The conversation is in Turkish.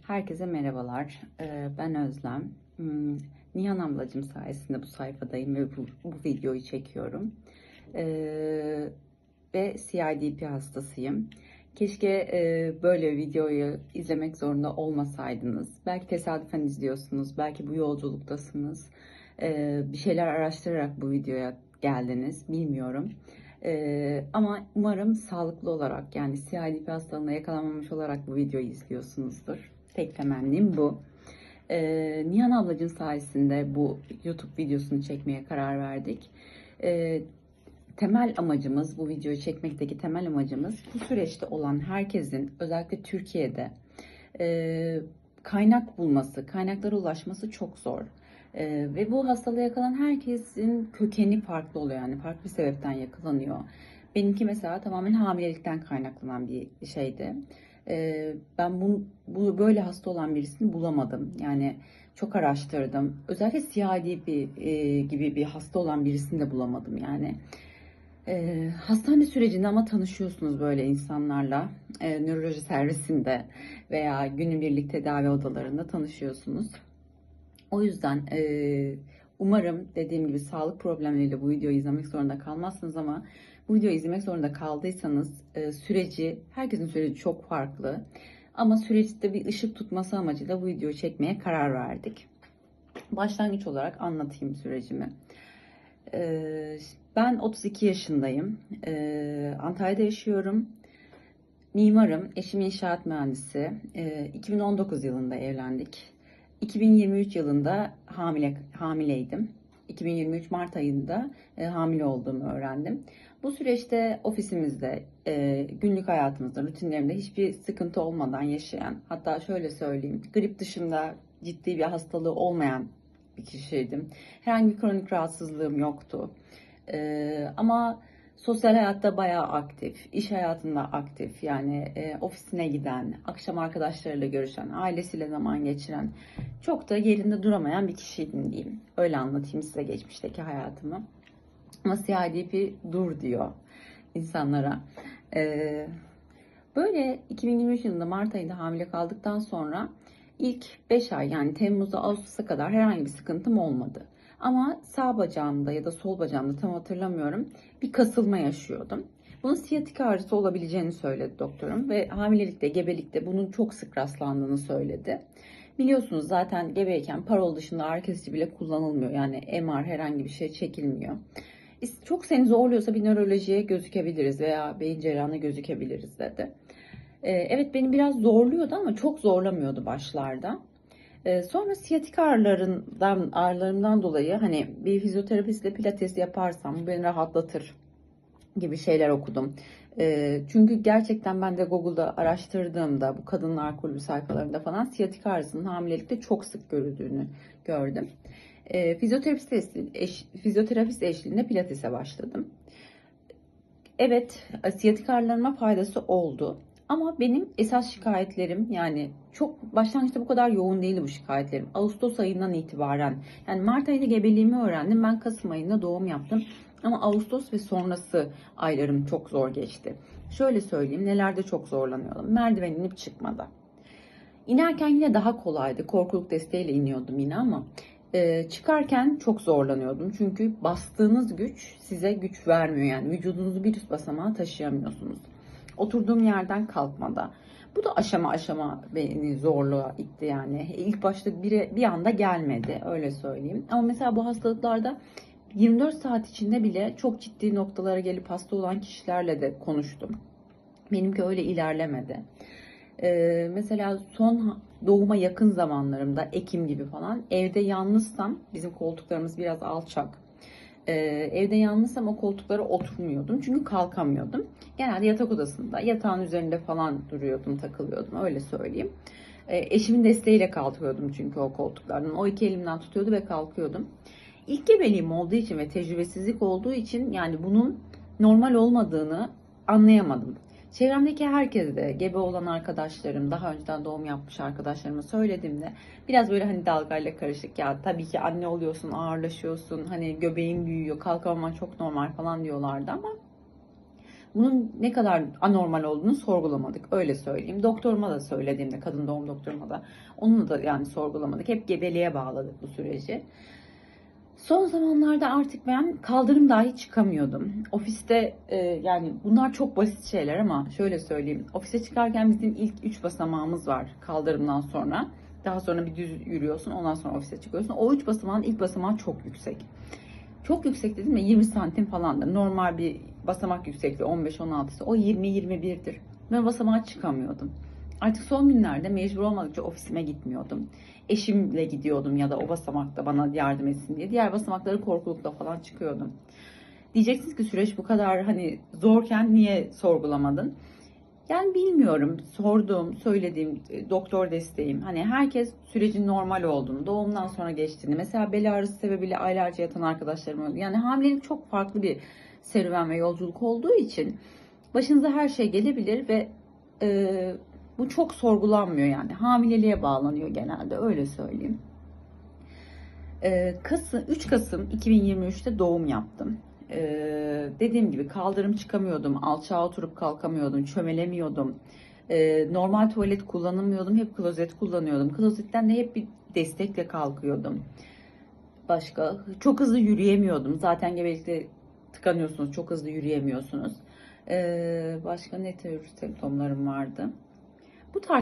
Herkese merhabalar. Ben Özlem. Nihan ablacığım sayesinde bu sayfadayım ve bu videoyu çekiyorum. Ve CIDP hastasıyım. Keşke böyle videoyu izlemek zorunda olmasaydınız. Belki tesadüfen izliyorsunuz, belki bu yolculuktasınız. Bir şeyler araştırarak bu videoya geldiniz, bilmiyorum. Ama umarım sağlıklı olarak, yani CIDP hastalığına yakalanmamış olarak bu videoyu izliyorsunuzdur. Tek temennim bu. Nihan ablacığım sayesinde bu YouTube videosunu çekmeye karar verdik. Temel amacımız, bu videoyu çekmekteki temel amacımız, bu süreçte olan herkesin, özellikle Türkiye'de kaynak bulması, kaynaklara ulaşması çok zor. Ve bu hastalığa yakalanan herkesin kökeni farklı oluyor, yani farklı bir sebepten yakalanıyor. Benimki mesela tamamen hamilelikten kaynaklanan bir şeydi. Ben bu böyle hasta olan birisini bulamadım. Yani çok araştırdım. Özellikle CIDP gibi bir hasta olan birisini de bulamadım yani. Hastane sürecinde ama tanışıyorsunuz böyle insanlarla. Nöroloji servisinde veya günübirlik tedavi odalarında tanışıyorsunuz. O yüzden umarım dediğim gibi sağlık problemleriyle bu videoyu izlemek zorunda kalmazsınız, ama bu videoyu izlemek zorunda kaldıysanız herkesin süreci çok farklı. Ama süreçte bir ışık tutması amacıyla bu videoyu çekmeye karar verdik. Başlangıç olarak anlatayım sürecimi. Ben 32 yaşındayım. Antalya'da yaşıyorum. Mimarım. Eşim inşaat mühendisi. 2019 yılında evlendik. 2023 yılında hamileydim. 2023 Mart ayında hamile olduğumu öğrendim. Bu süreçte ofisimizde, günlük hayatımızda, rutinlerimde hiçbir sıkıntı olmadan yaşayan, hatta şöyle söyleyeyim, grip dışında ciddi bir hastalığı olmayan bir kişiydim. Herhangi bir kronik rahatsızlığım yoktu. Ama sosyal hayatta bayağı aktif, iş hayatında aktif, yani ofisine giden, akşam arkadaşlarıyla görüşen, ailesiyle zaman geçiren, çok da yerinde duramayan bir kişiydim diyeyim. Öyle anlatayım size geçmişteki hayatımı. Ama CIDP dur diyor insanlara. Böyle 2023 yılında Mart ayında hamile kaldıktan sonra ilk 5 ay, yani Temmuz'a Ağustos'a kadar herhangi bir sıkıntım olmadı. Ama sağ bacağımda ya da sol bacağımda, tam hatırlamıyorum, bir kasılma yaşıyordum. Bunun siyatik ağrısı olabileceğini söyledi doktorum ve hamilelikte, gebelikte bunun çok sık rastlandığını söyledi. Biliyorsunuz zaten gebeyken parol dışında ağrı kesici bile kullanılmıyor. Yani MR, herhangi bir şey çekilmiyor. Çok seni zorluyorsa bir nörolojiye gözükebiliriz veya beyin cerrahına gözükebiliriz dedi. Evet, beni biraz zorluyordu ama çok zorlamıyordu başlarda. Sonra siyatik ağrılarımdan dolayı hani bir fizyoterapistle pilates yaparsam bu beni rahatlatır gibi şeyler okudum. Çünkü gerçekten ben de Google'da araştırdığımda bu kadınlar kulübü sayfalarında falan siyatik ağrısının hamilelikte çok sık görüldüğünü gördüm. Fizyoterapist eşliğinde pilatese başladım. Evet, siyatik ağrılarıma faydası oldu. Ama benim esas şikayetlerim, yani çok başlangıçta bu kadar yoğun değildi bu şikayetlerim. Ağustos ayından itibaren, yani Mart ayında gebeliğimi öğrendim. Ben Kasım ayında doğum yaptım. Ama Ağustos ve sonrası aylarım çok zor geçti. Şöyle söyleyeyim, nelerde çok zorlanıyordum. Merdiven inip çıkmada. İnerken yine daha kolaydı. Korkuluk desteğiyle iniyordum yine, ama çıkarken çok zorlanıyordum. Çünkü bastığınız güç size güç vermiyor. Yani vücudunuzu bir üst basamağa taşıyamıyorsunuz. Oturduğum yerden kalkmada. Bu da aşama aşama beni zorluğa itti yani. İlk başta bir anda gelmedi, öyle söyleyeyim. Ama mesela bu hastalıklarda 24 saat içinde bile çok ciddi noktalara gelip hasta olan kişilerle de konuştum. Benimki öyle ilerlemedi. Mesela son doğuma yakın zamanlarımda, Ekim gibi falan, evde yalnızsam, bizim koltuklarımız biraz alçak. Evde yalnızsam o koltuklara oturmuyordum çünkü kalkamıyordum. Genelde yatak odasında, yatağın üzerinde falan duruyordum, takılıyordum, öyle söyleyeyim. Eşimin desteğiyle kalkıyordum çünkü o koltuklardan. O iki elimden tutuyordu ve kalkıyordum. İlk gebeliğim olduğu için ve tecrübesizlik olduğu için, yani bunun normal olmadığını anlayamadım. Çevremdeki herkes de, gebe olan arkadaşlarım, daha önceden doğum yapmış arkadaşlarıma söylediğimde biraz böyle hani dalgayla karışık, ya tabii ki anne oluyorsun, ağırlaşıyorsun, hani göbeğin büyüyor, kalkamaman çok normal falan diyorlardı, ama bunun ne kadar anormal olduğunu sorgulamadık. Öyle söyleyeyim. Doktoruma da söylediğimde, kadın doğum doktoruma da, onunla da yani sorgulamadık. Hep gebeliğe bağladık bu süreci. Son zamanlarda artık ben kaldırım dahi çıkamıyordum. Ofiste yani bunlar çok basit şeyler ama şöyle söyleyeyim. Ofise çıkarken bizim ilk 3 basamağımız var kaldırımdan sonra. Daha sonra bir düz yürüyorsun, ondan sonra ofise çıkıyorsun. O 3 basamağın ilk basamağı çok yüksek. Çok yüksek dedim ya, 20 santim falandır. Normal bir basamak yüksekliği 15-16 ise o 20-21'dir. Ben basamağa çıkamıyordum. Artık son günlerde mecbur olmadıkça ofisime gitmiyordum. Eşimle gidiyordum ya da o basamakta bana yardım etsin diye. Diğer basamakları korkulukla falan çıkıyordum. Diyeceksiniz ki süreç bu kadar hani zorken niye sorgulamadın? Yani bilmiyorum. Sorduğum, söylediğim, doktor desteğim. Hani herkes sürecin normal olduğunu, doğumdan sonra geçtiğini. Mesela bel ağrısı sebebiyle aylarca yatan arkadaşlarım oldu. Yani hamilelik çok farklı bir serüven ve yolculuk olduğu için başınıza her şey gelebilir ve bu çok sorgulanmıyor yani. Hamileliğe bağlanıyor genelde, öyle söyleyeyim. 3 Kasım 2023'te doğum yaptım. Dediğim gibi kaldırım çıkamıyordum, alçağa oturup kalkamıyordum, çömelemiyordum. Normal tuvalet kullanamıyordum, hep klozet kullanıyordum. Klozetten de hep bir destekle kalkıyordum. Başka, çok hızlı yürüyemiyordum. Zaten gebelikte tıkanıyorsunuz, çok hızlı yürüyemiyorsunuz. Başka ne tür semptomlarım vardı? Bu tarz